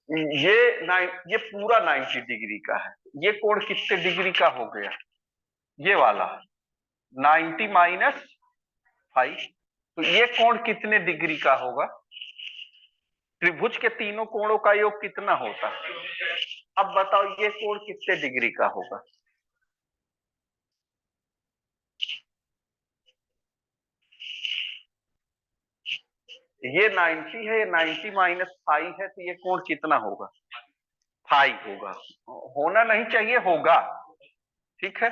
ये पूरा 90 डिग्री का है। ये कोण कितने डिग्री का हो गया? ये वाला 90 माइनस 5। तो ये कोण कितने डिग्री का होगा? त्रिभुज के तीनों कोणों का योग कितना होता है? अब बताओ ये कोण कितने डिग्री का होगा? ये 90 है, ये 90 माइनस 5 है, तो ये कोण कितना होगा? 5 होगा। होना नहीं चाहिए, होगा। ठीक है।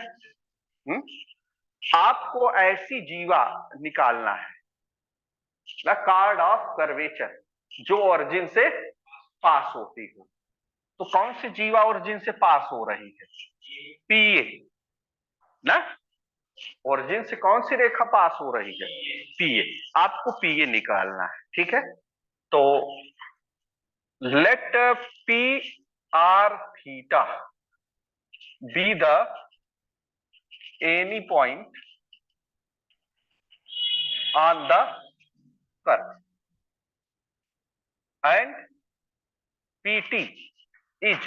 आपको ऐसी जीवा निकालना है, द कार्ड ऑफ कर्वेचर, जो ओरिजिन से पास होती हो। तो कौन सी जीवा ओरिजिन से पास हो रही है? पीए ना। ओरिजिन से कौन सी रेखा पास हो रही है? पीए। आपको पीए निकालना है, ठीक है। तो let P R theta be the any point on the curve and PT is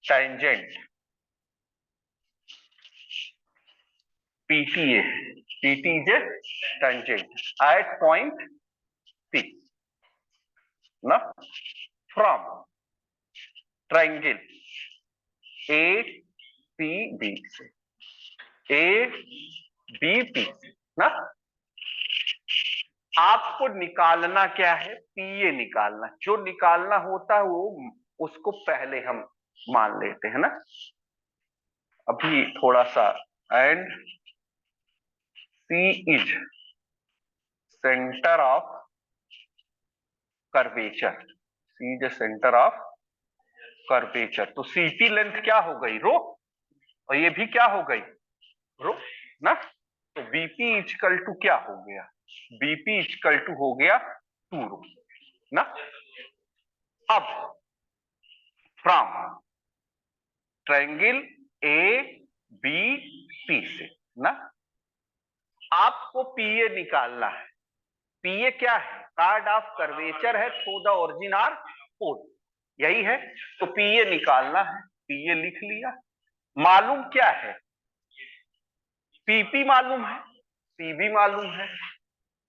tangent. PTA. PT is a tangent at point P. Now, from triangle APB से ABP से ना, आपको निकालना क्या है? पीए निकालना। जो निकालना होता है वो उसको पहले हम मान लेते हैं ना। अभी थोड़ा सा, and C is centre of curvature. C is centre of curvature. तो सीटी लेंथ क्या हो गई? रो। और ये भी क्या हो गई? रो ना। तो बीपी इजकल टू क्या हो गया? बीपी इजकल टू हो गया 2 रो ना। अब from triangle A B P से ना, आपको पीए निकालना है। पीए क्या है? कार्ड ऑफ कर्वेचर है through the origin or pole, यही है। तो पीए निकालना है। पीए लिख लिया। मालूम क्या है? पीपी मालूम है, पीबी मालूम है।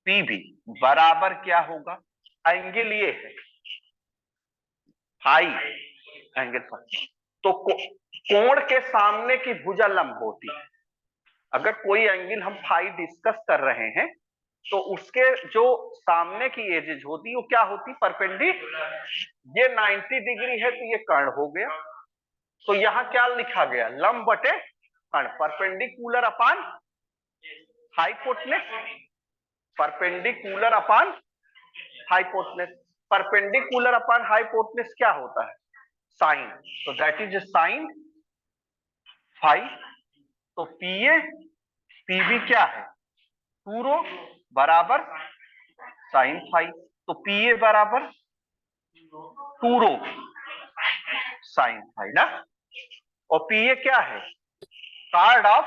पीबी बराबर क्या होगा? एंगल ये है फाई, एंगल फाई। तो कोण के सामने की भुजा लंब होती है। अगर कोई एंगल हम फाई डिस्कस कर रहे हैं तो उसके जो सामने की एजेज होती वो क्या होती? परपेंडिकुलर। ये 90 डिग्री है तो ये कर्ण हो गया। तो यहां क्या लिखा गया? लंब बटे कर्ण, perpendicular upon hypotenuse. Perpendicular upon hypotenuse. Perpendicular upon hypotenuse क्या होता है? साइन। तो दैट इज साइन फाई। तो पीए पीबी क्या है? 2 रो बराबर साइन फाई। तो पीए बराबर 2 रो साइन फाई ना। और पीए क्या है? Chord of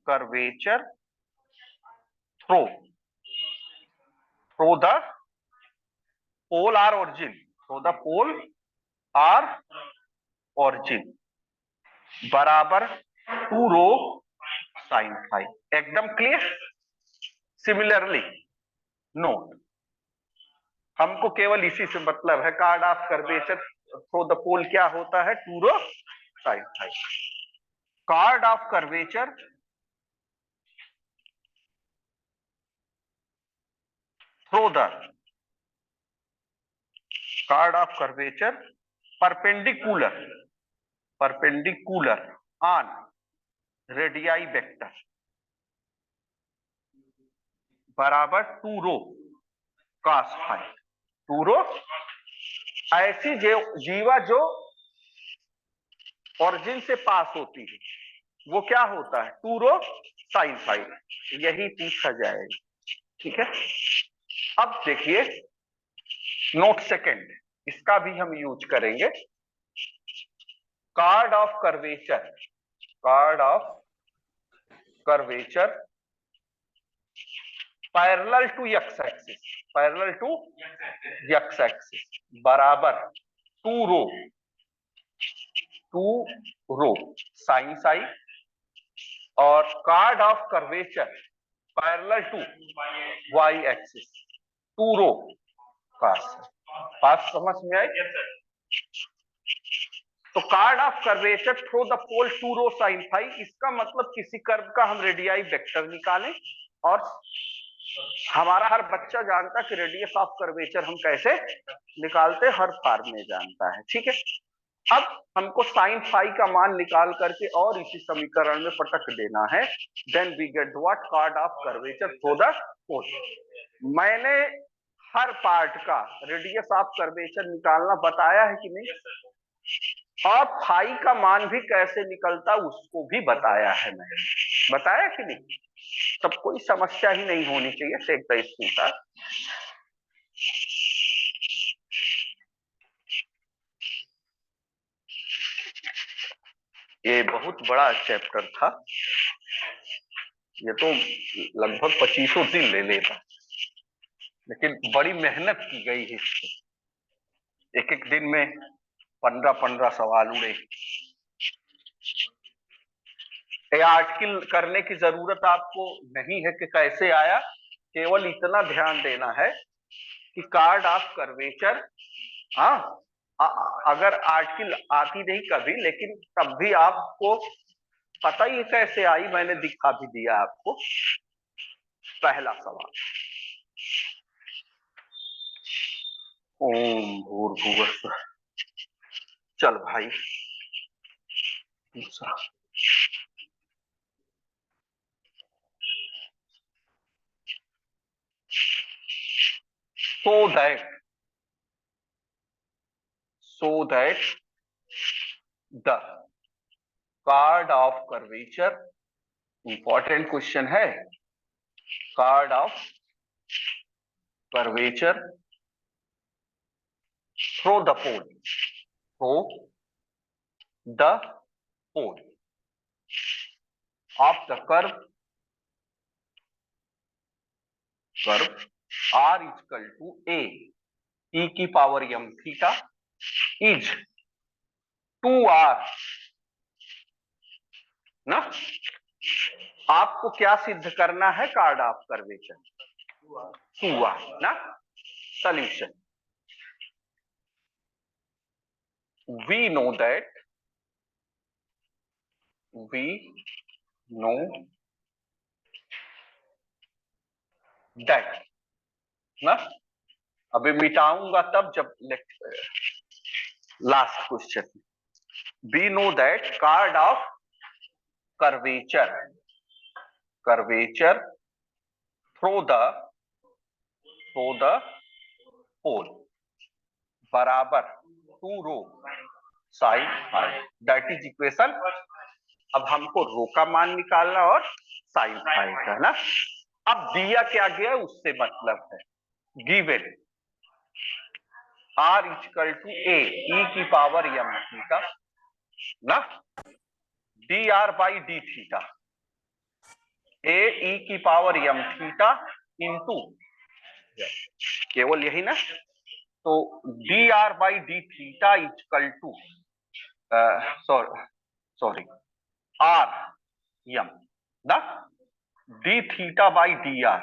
curvature through the pole or origin, through the pole or origin बराबर 2 रो साइन फाई। एकदम क्लियर। सिमिलरली नोट, हमको केवल इसी से मतलब है। Chord of curvature through the pole क्या होता है? 2 rho sine phi. Chord of curvature through the chord of curvature perpendicular on radii vector बराबर 2 रो कॉस फाई। 2 रो ऐसी जीवा जो ओरिजिन से पास होती है वो क्या होता है? 2 रो साइन फाई। यही पूछा जाएगा, ठीक है। अब देखिए नोट सेकंड, इसका भी हम यूज करेंगे। Chord of curvature parallel to X axis. Parallel to X axis बराबर 2 रो साइन साई और chord of curvature parallel to Y axis 2 rho cos. बात समझ में आई? तो chord of curvature through the pole 2 rho sine phi, इसका मतलब किसी कर्व का हम रेडियाई वेक्टर निकालें, और हमारा हर बच्चा जानता है कि रेडियस ऑफ कर्वेचर हम कैसे निकालते, हर फार्म में जानता है। ठीक है, अब हमको साइन फाई का मान निकाल करके और इसी समीकरण में पटक देना है। Then we get what chord of curvature through the pole. मैंने हर पार्ट का रेडियस ऑफ कर्वेचर निकालना बताया है कि नहीं, और फाई का मान भी कैसे निकलता उसको भी बताया है मैंने, बताया कि नहीं? तब कोई समस्या ही नहीं होनी चाहिए। Take the screenshot. ये बहुत बड़ा चैप्टर था, ये तो लगभग 25 दिन ले लेता, लेकिन बड़ी मेहनत की गई है इसमें। एक एक दिन में 15-15 सवाल उड़े। आर्टिकल करने की जरूरत आपको नहीं है कि कैसे आया, केवल इतना ध्यान देना है कि कार्ड ऑफ कर्वेचर, हाँ अगर आर्टिकल आती नहीं कभी, लेकिन तब भी आपको पता ही कैसे आई, मैंने दिखा भी दिया आपको। पहला सवाल, ओम भूर्भुवस्सुः। चल भाई दूसरा, so that the card of curvature, important question है, chord of curvature through the pole of the curve r equal to a e की power m theta is 2r ना। आपको क्या सिद्ध करना है? कार्ड ऑफ कर्वेचर 2r ना। Solution, we know that ना, अभी मिटाऊंगा तब जब last question. we know that chord of curvature through the pole बराबर 2 rho sine phi, that is equation. अब हमको रो का मान निकालना और साइन फाई का ना। अब दिया क्या गया उससे मतलब है, given r equal to a e की पावर m थीटा ना, dr by D theta, a e की पावर m थीटा इंटू, केवल यही ना, तो dr by D theta equal to sorry r m ना, d theta by D R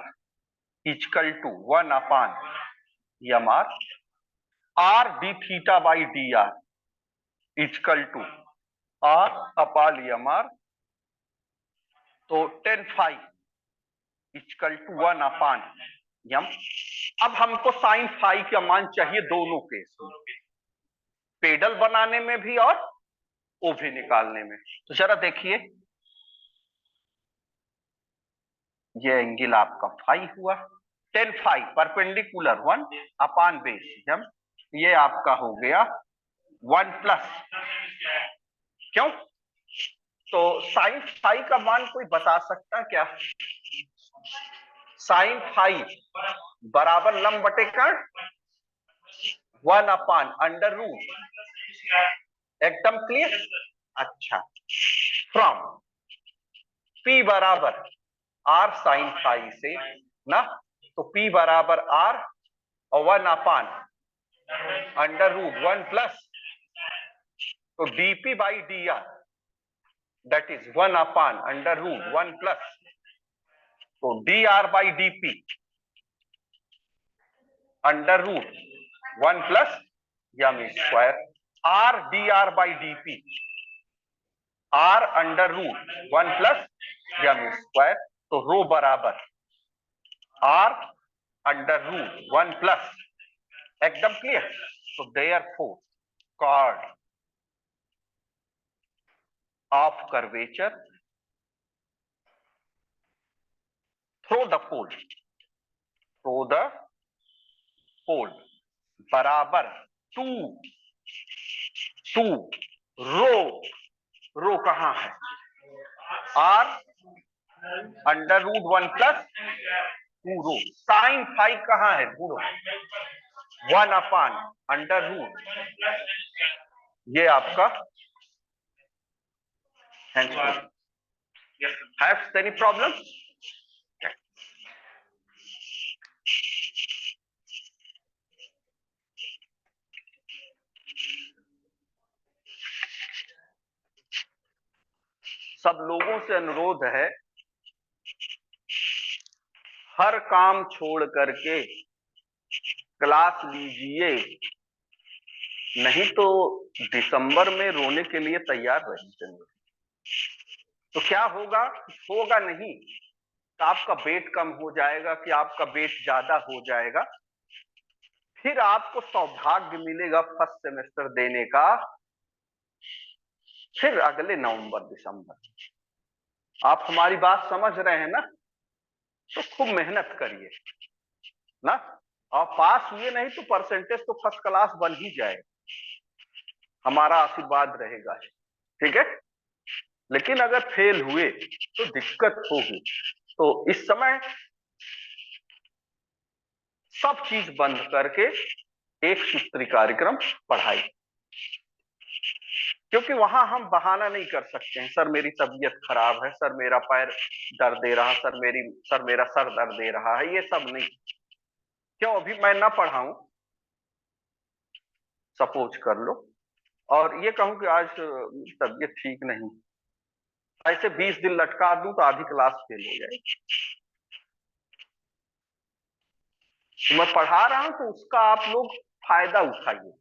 equal to 1 upon m r d theta by D R equal to r upon m r, तो 10 phi equal to 1 upon m। अब हमको sign phi का मान चाहिए दोनों case में, pedal बनाने में भी और ओ भी निकालने में। तो जरा देखिए, ये एंगल आपका फाई हुआ, 10 phi perpendicular 1 upon base m, ये आपका हो गया 1 प्लस, क्यों? तो साइन फाई का मान कोई बता सकता क्या? साइन फाई बराबर लंब बटे कर्ण 1 अपान अंडर रूट, एकदम क्लियर। अच्छा, फ्रॉम P बराबर r साइन फाई से ना, तो P बराबर r और 1 अपान अंडर रूट 1 प्लस, तो dp by dr that is 1 upon under root 1 plus, तो dr by dp under root 1 plus m square, r dr by dp r under root 1 plus m square, तो rho बराबर r under root 1 plus, एकदम clear. तो therefore chord of curvature through the pole बराबर 2 रो कहां है, r under root 1 plus 2 rho, sine phi कहां है, 2 रो, 1 upon under root, ये आपका हैव्स एनी प्रॉब्लम? सब लोगों से अनुरोध है, हर काम छोड़ करके क्लास लीजिए, नहीं तो दिसंबर में रोने के लिए तैयार रहिए। तो क्या होगा, होगा नहीं तो आपका वेट कम हो जाएगा कि आपका वेट ज्यादा हो जाएगा, फिर आपको सौभाग्य मिलेगा फर्स्ट सेमेस्टर देने का, फिर अगले नवंबर दिसंबर। आप हमारी बात समझ रहे हैं ना? तो खूब मेहनत करिए ना, और पास हुए नहीं तो परसेंटेज तो फर्स्ट क्लास बन ही जाएगा, हमारा आशीर्वाद रहेगा, ठीक है। लेकिन अगर फेल हुए तो दिक्कत होगी। तो इस समय सब चीज बंद करके एक सूत्री कार्यक्रम पढ़ाई, क्योंकि वहां हम बहाना नहीं कर सकते हैं, सर मेरी तबीयत खराब है, सर मेरा पैर दर्द दे रहा, सर मेरा सर दर्द दे रहा है, ये सब नहीं। क्यों अभी मैं ना पढ़ाऊं, सपोज कर लो, और ये कहूं कि आज तबीयत ठीक नहीं, ऐसे 20 दिन लटका दूं तो आधी क्लास फेल हो जाएगी। तो मैं पढ़ा रहा हूं तो उसका आप लोग फायदा उठाइए।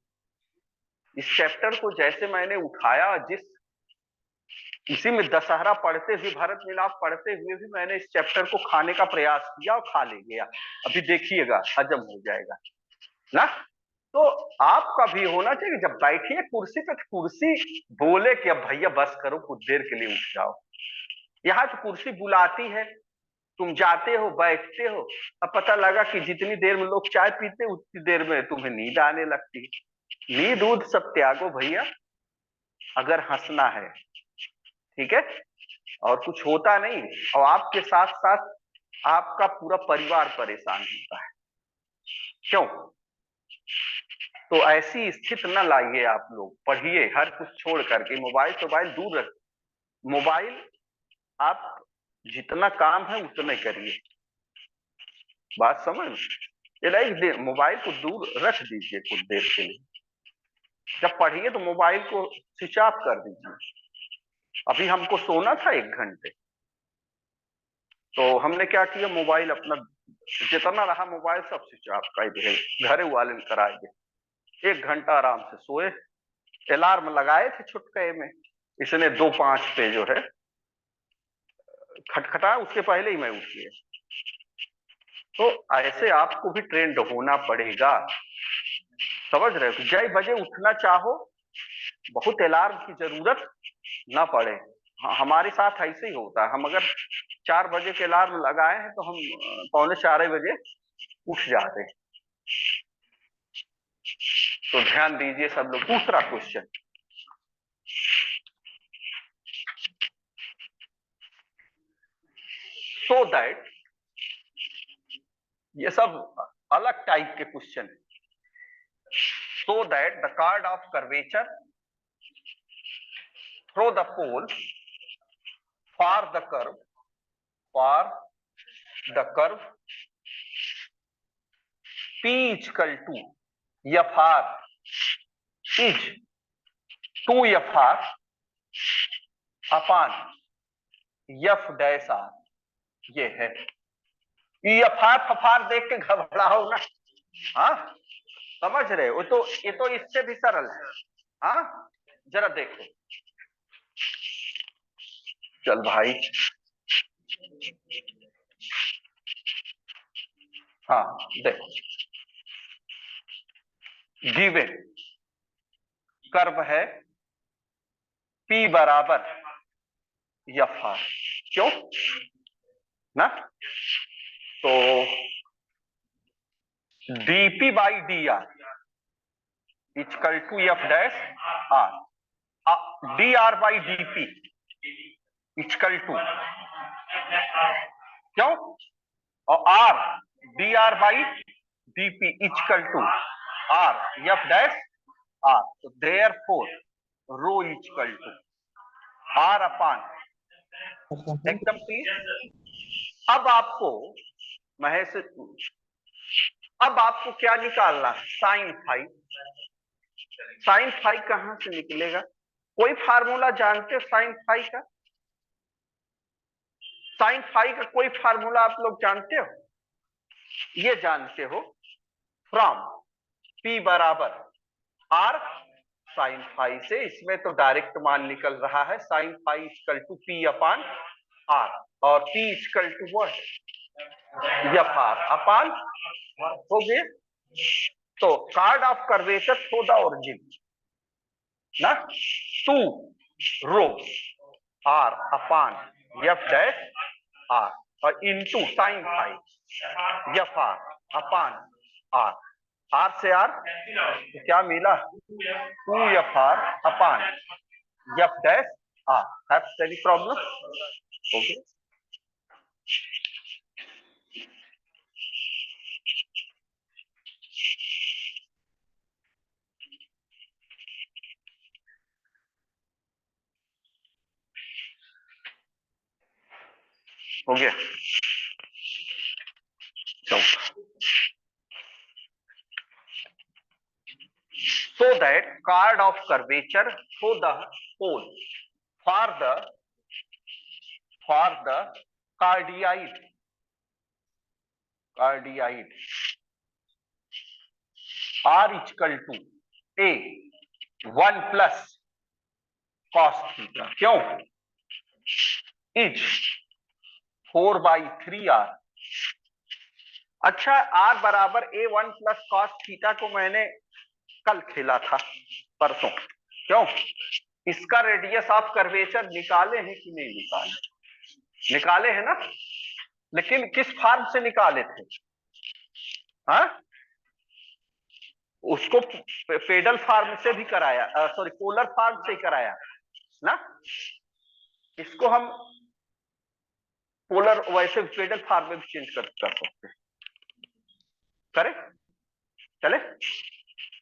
इस चैप्टर को जैसे मैंने उठाया, इसी में दशहरा पढ़ते हुए, भरत मिलाप पढ़ते हुए भी मैंने इस चैप्टर को खाने का प्रयास किया और खा ले गया। अभी देखिएगा हजम हो जाएगा ना। तो आपका भी होना चाहिए, जब बैठिए कुर्सी पे, कुर्सी बोले कि अब भैया बस करो, कुछ देर के लिए उठ जाओ। यहाँ तो कुर्सी बुलाती है, तुम जाते हो, बैठते हो, अब पता लगा कि जितनी देर में लोग चाय पीते उतनी देर में तुम्हें नींद आने लगती है। नींद दूध सब त्यागो भैया, अगर हंसना है, ठीक है। और कुछ होता नहीं, और आपके साथ साथ आपका पूरा परिवार परेशान होता है। क्यों? तो ऐसी स्थिति न लाइए, आप लोग पढ़िए, हर कुछ छोड़ करके मोबाइल दूर रख। मोबाइल आप जितना काम है उतना करिए, बात समझ। ये नहीं, मोबाइल को दूर रख दीजिए कुछ देर के लिए, जब पढ़िए तो मोबाइल को स्विच ऑफ कर दीजिए। अभी हमको सोना था 1 घंटे, तो हमने क्या किया, मोबाइल अपना जितना रहा मोबाइल सब स्विच ऑफ कर दिए, घरे वाले ने कराए दिए। 1 घंटा आराम से सोए, अलार्म लगाए थे छुटके में, इसने 2:05 पे जो है खटखटा, उसके पहले ही मैं उठ गया। तो ऐसे आपको भी ट्रेंड होना पड़ेगा, समझ रहे हो? जय बजे उठना चाहो, बहुत अलार्म की जरूरत ना पड़े। हमारे साथ ऐसे ही होता है, हम अगर 4 बजे के अलार्म लगाए हैं तो हम 3:45 उठ जाते हैं। तो ध्यान दीजिए सब लोग। दूसरा क्वेश्चन, सो दैट, ये सब अलग टाइप के क्वेश्चन है। So that the chord of curvature through the pole for the curve P equal to F R is 2 F R upon F dash R. ये है एफ आर देख के घबराओ ना। हाँ समझ रहे हो? तो ये तो इससे भी सरल है। हाँ जरा देखो, चल भाई। हाँ देखो, गिवन कर्व है P बराबर एफ आर, क्यों ना? तो dp by D R equal to f dash r, D R by D p equal to, क्यों? और r D R by D p equal to r f dash r. तो therefore rho equal to are upon, एकदम clear. अब आपको महेश, अब आपको क्या निकालना है? Sine phi. साइन फाई कहां से निकलेगा? कोई फार्मूला जानते हो साइन फाई का? साइन फाई का कोई फार्मूला आप लोग जानते हो? ये जानते हो, फ्रॉम P बराबर आर साइन फाई से। इसमें तो डायरेक्ट मान निकल रहा है, sine phi equal to P upon r, और P equal to what? F are upon, हो गया। तो chord of curvature through the origin ना, 2 rho r upon F dash r और into sine phi f are upon r. R से r तो क्या मिला? 2 F R upon F dash are. Have any problem? Okay, हो गया। So that card of curvature through the pole for the cardioid R equal to A 1 plus cos theta, क्यों? Is 4 by 3R। अच्छा, R बराबर A1 plus cos theta को मैंने कल खेला था, परसों, क्यों? इसका रेडियस ऑफ कर्वेचर निकाले हैं कि नहीं निकाले? निकाले हैं ना, लेकिन किस फॉर्म से निकाले थे? हाँ, उसको पेडल फॉर्म से भी कराया, सॉरी पोलर फॉर्म से ही कराया ना। इसको हम पोलर, वैसे पेडल फॉर्म में भी चेंज कर सकते, करे चले।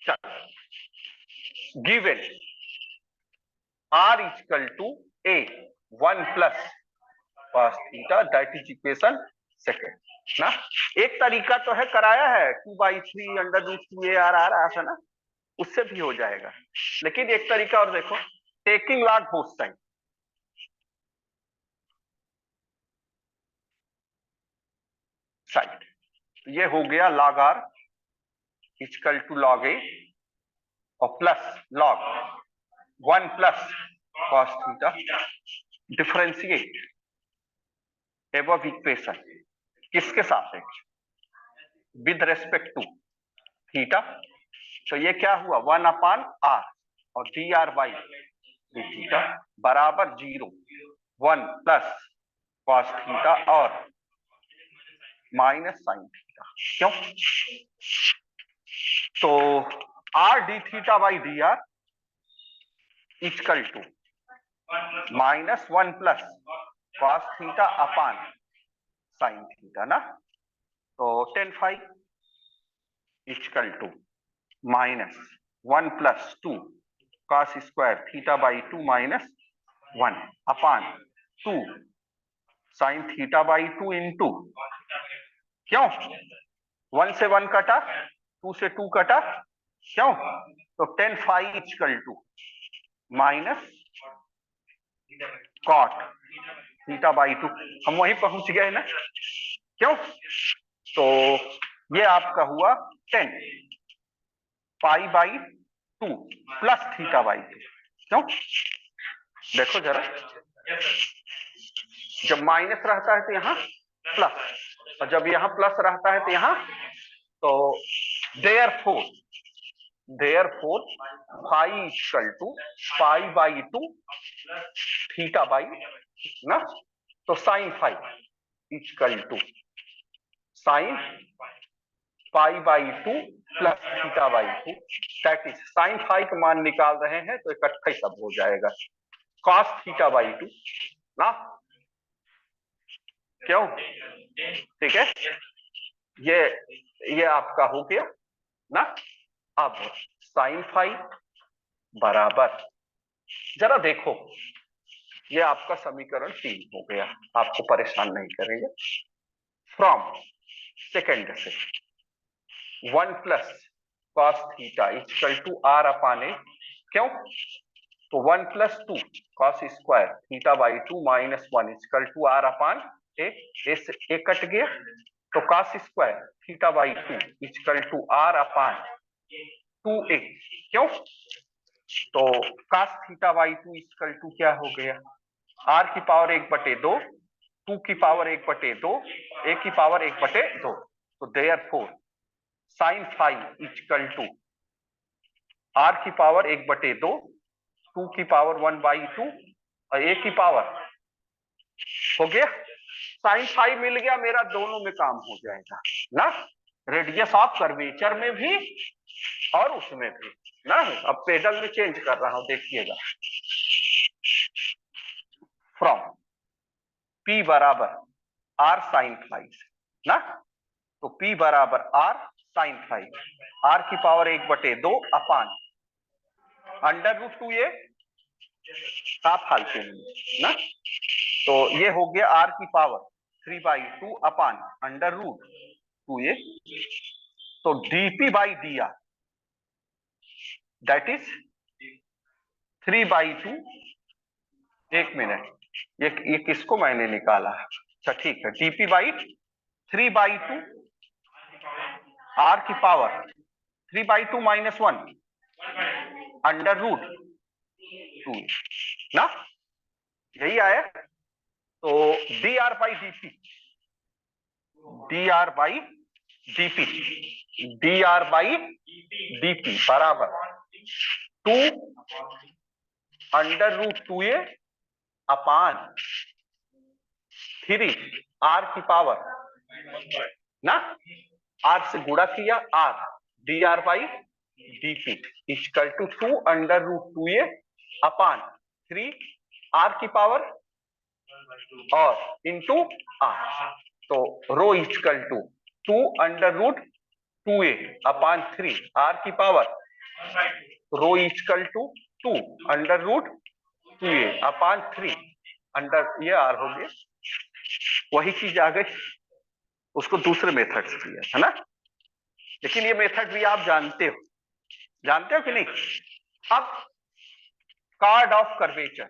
चल, given R equal to A 1 plus cos theta, that is equation second ना। एक तरीका तो है, कराया है 2/3 √2AR ऐसा ना, उससे भी हो जाएगा। लेकिन एक तरीका और देखो, टेकिंग लॉग बोथ साइड। ये हो गया log R equal to log A और plus log 1 plus cos theta, differentiate above equation किसके सापेक्ष? With respect to theta. तो ये क्या हुआ? 1 अपान R और D are by D theta बराबर 0 1 प्लस कॉस थीटा और माइनस साइन थीटा, क्यों? तो R D theta by D R equal to minus 1 plus cos theta upon sine theta ना। तो tan phi equal to minus 1 plus 2 cos square theta by 2 minus 1 upon 2 sine theta by 2 into, क्यों? 1 से 1 कटा, 2 से 2 कटा, क्यों? तो tan phi equal to minus cot theta by 2। हम वहीं पहुंच गए ना, क्यों? तो ये आपका हुआ 10 pi by 2 plus theta by 2। क्यों? देखो जरा, जब माइनस रहता है तो यहाँ प्लस, और जब यहाँ प्लस रहता है तो यहाँ, तो therefore phi equal to pi by 2 theta by ना, तो sine phi equal to sine pi by 2 plus theta by 2, that is sine phi का मान निकाल रहे हैं तो इकट्ठा ही सब हो जाएगा, कॉस थीटा बाई 2 ना, क्यों? ठीक है, ये आपका हो गया ना। अब साइन फाई बराबर, जरा देखो, ये आपका समीकरण 3 हो गया, आपको परेशान नहीं करेंगे। फ्रॉम सेकेंड से 1 plus cos theta equal to are upon a, क्यों? तो 1 plus 2 cos square theta by 2 minus 1 equal to are upon a, a cut गया, तो cos square theta by 2 equal to are upon 2a, क्यों? तो cos theta by 2 equal to क्या हो गया, r की पावर 1/2, 2 की पावर 1/2, a की पावर 1/2, तो therefore sine phi equal to r की पावर 1/2, 2 की पावर 1/2 और a की पावर, हो गया साइन फाई मिल गया मेरा, दोनों में काम हो जाएगा ना, रेडियस ऑफ कर्वेचर में भी और उसमें भी ना। अब पेडल में चेंज कर रहा हूं, देखिएगा। फ्रॉम P बराबर R साइन फाई ना, तो P बराबर R साइन फाई, R की power 1/2 upon under root 2a, साफ फालतू ना, तो ये हो गया R की पावर 3/2 अपान अंडर रूट 2a, तो dp by dr that is 3/2। एक मिनट, ये किसको मैंने निकाला? अच्छा ठीक है, dp बाई 3/2 r की पावर 3/2 माइनस 1 अंडर रूट 2 ना, यही आया। तो dr by dp, dr by dp, dr by dp बराबर 2 under root 2a upon 3 r की पावर ना, r से गुणा किया r, dr by dp equal to 2 under root 2a upon 3 r की पावर और इंटू r, तो rho equal to 2 under root 2a upon 3 r की power, rho equal to 2 under root 2a upon 3 under, ये r हो गया, वही चीज आ गई, उसको दूसरे मेथड से किया है ना, लेकिन ये मेथड भी आप जानते हो कि नहीं। अब chord of curvature,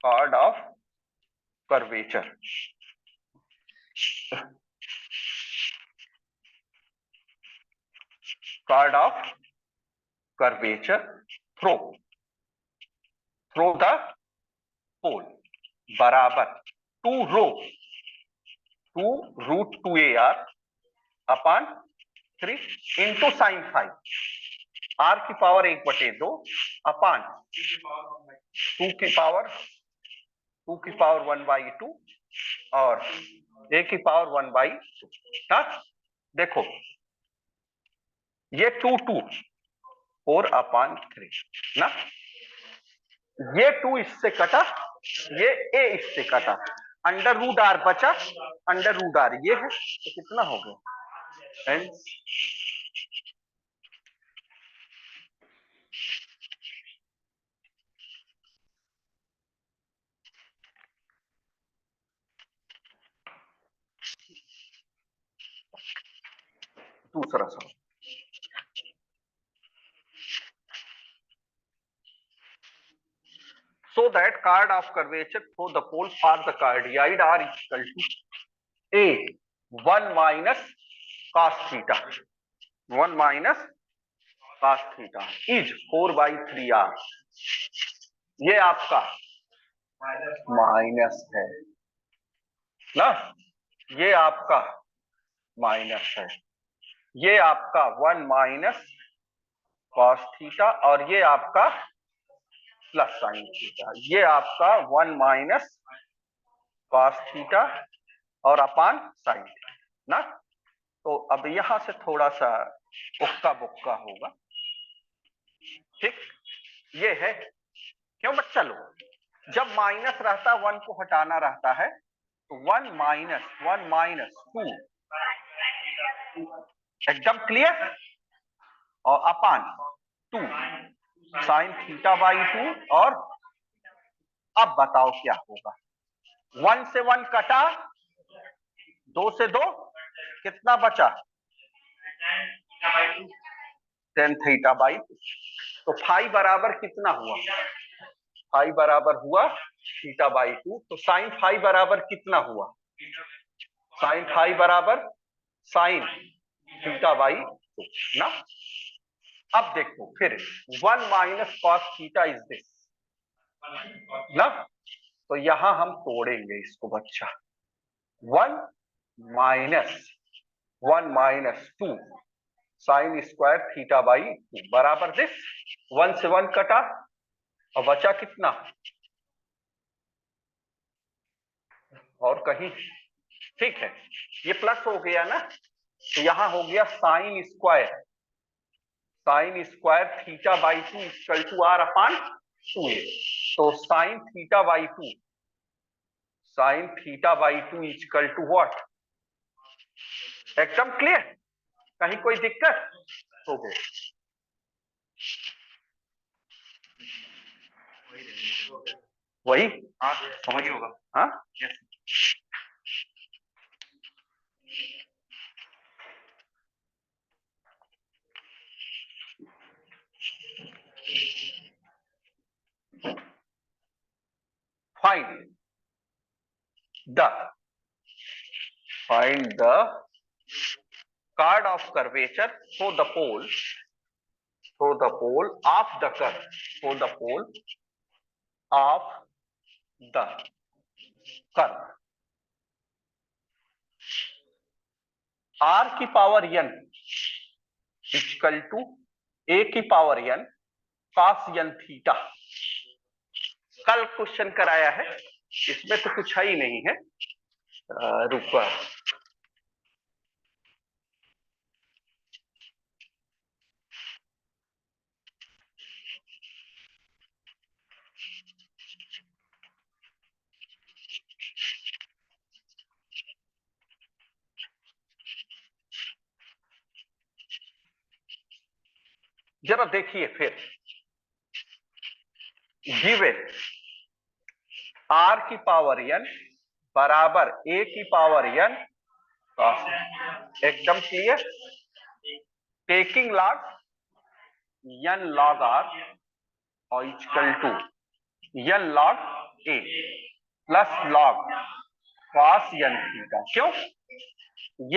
chord of curvature, chord of curvature through the pole बराबर 2 root 2ar upon 3 into sine phi, r की पावर 1/2 अपान 2 की पावर 1/2 और a की पावर 1/2। देखो ये 2 4 अपान 3 ना, ये 2 इससे कटा, ये a इससे कटा, अंडर रूट आर बचा, अंडर रूट आर ये है, तो कितना हो गया? दूसरा सवाल, so that chord of curvature through the pole for the cardioid are equal to a 1 minus cos theta, 1 minus cos theta is 4/3r। ये आपका माइनस है ना, ये आपका माइनस है, ये आपका 1 माइनस कॉस थीटा और ये आपका प्लस साइन थीटा, ये आपका 1 माइनस कॉस थीटा और अपान साइन थीटा ना। तो अब यहां से थोड़ा सा उक्का बुक्का होगा, ठीक। ये है क्यों बच्चा लोग, जब माइनस रहता है 1 को हटाना रहता है, तो 1 माइनस 2 एकदम क्लियर, और अपान 2 साइन थीटा बाई 2। और अब बताओ क्या होगा, 1 से 1 कटा, 2 से 2 कितना बचा, टेन थीटा बाई 2। तो फाई बराबर कितना हुआ, फाई बराबर हुआ थीटा बाई 2। तो साइन फाई बराबर कितना हुआ, साइन फाई बराबर साइन थीटा बाई 2 ना। अब देखो फिर 1 minus cos theta is this ना, तो यहां हम तोड़ेंगे इसको बच्चा, 1 minus 2 sign square theta by 2 बराबर दिस, 1 से 1 कटा और बचा कितना, और कहीं, ठीक है, ये प्लस हो गया ना, तो यहां हो गया sine square theta by 2 equal to are upon 2a। तो sine theta by 2 equal to what, एकदम क्लियर, कहीं कोई दिक्कत हो गई, वही समझ होगा, हाँ find the chord of curvature for the pole of the curve, for the pole of the curve r की power n equal to a की power n cos n theta. कल क्वेश्चन कराया है, इसमें तो कुछ है ही नहीं है, रुको, जरा देखिए फिर, गिवन r की पावर n बराबर a की पावर n cos, एकदम clear, taking log n log r और equal to n log a plus log cos n theta, क्यों,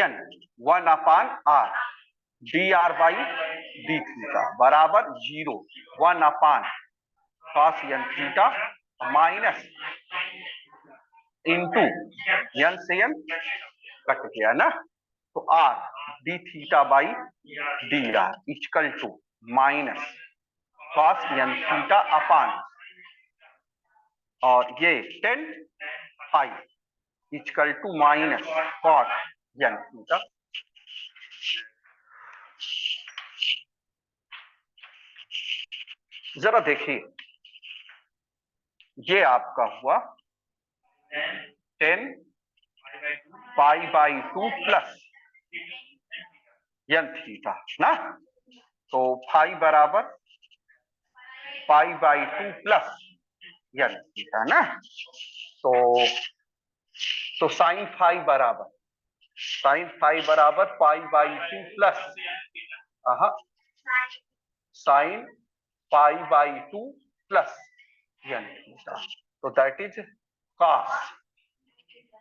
n 1 upon r dr by D theta बराबर 0, 1 upon cos n theta minus into n से n कट गया ना, तो r D theta by D R equal to minus cos n theta upon, और ये 10 pi equal to minus cos n theta. जरा देखिए, ये आपका हुआ 10 pi by 2 plus n theta ना, तो फाई बराबर pi by 2 plus n theta ना, तो साइन फाई बराबर साइन फाई बराबर pi by 2 plus sine pi by 2 plus n theta, तो that is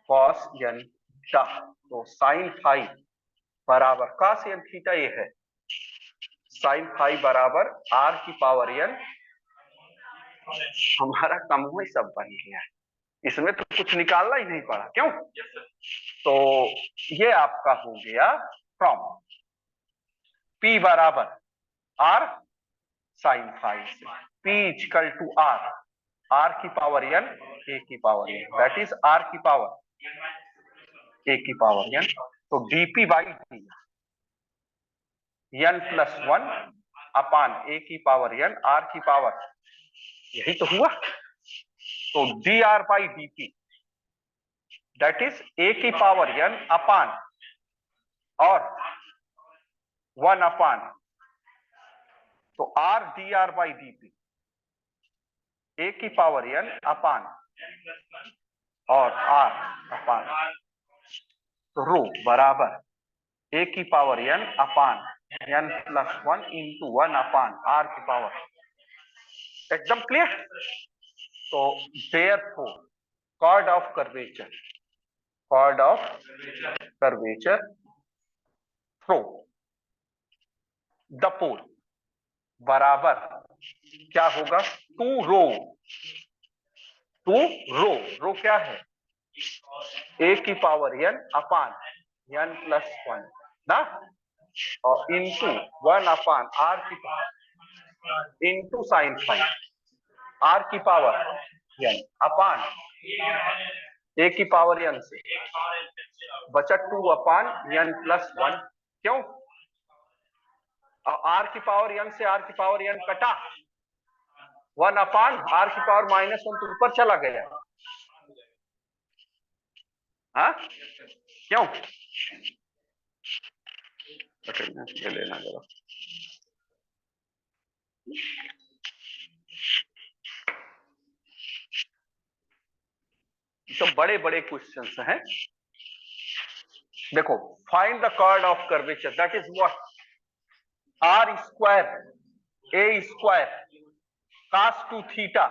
cos n theta. तो साइन फाई बराबर कॉस यन थीटा ये है, साइन फाई बराबर आर की पावर एन, हमारा समूह सब बन गया है, इसमें तो कुछ निकालना ही नहीं पड़ा, क्यों? तो ये आपका हो गया फ्रॉम P बराबर आर साइन फाई से, P इक्वल टू आर की पावर एन, ए की power N, that is R की पावर ए की पावर एन। तो D P by D N plus 1 upon A की पावर एन आर की power, यही तो हुआ। तो D are by D P that is A की पावर एन अपान और 1 अपान, तो R D R by D P A की पावर एन अपान और आर अपान, तो रो बराबर ए की power N upon N plus 1 into 1 upon R की power, एकदम क्लियर। तो therefore chord of curvature through the pole बराबर क्या होगा, टू रो क्या है, ए की power N upon N plus 1 ना, और इंटू 1 अपान आर की power into sine phi R की पावर एन अपान ए की पावर एन से बचा 2 अपान एन प्लस 1, क्यों? और आर की पावर एन से आर की पावर एन कटा, 1 अपान आर की पावर -1 तो ऊपर चला गया, हाँ क्यों? ये लेना जरा, तो बड़े बड़े क्वेश्चंस हैं। देखो, find the chord of curvature, that is what, R square A square cos 2 theta,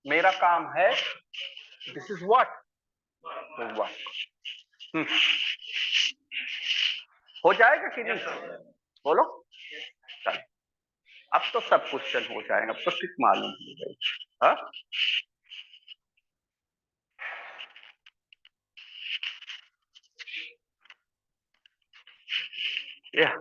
मेरा काम है, दिस इज व्हाट, हो जाएगा कि नहीं, बोलो। चल, अब तो सब क्वेश्चन हो जाएगा, अब तो ठीक मालूम हो गई, हाँ? Yeah.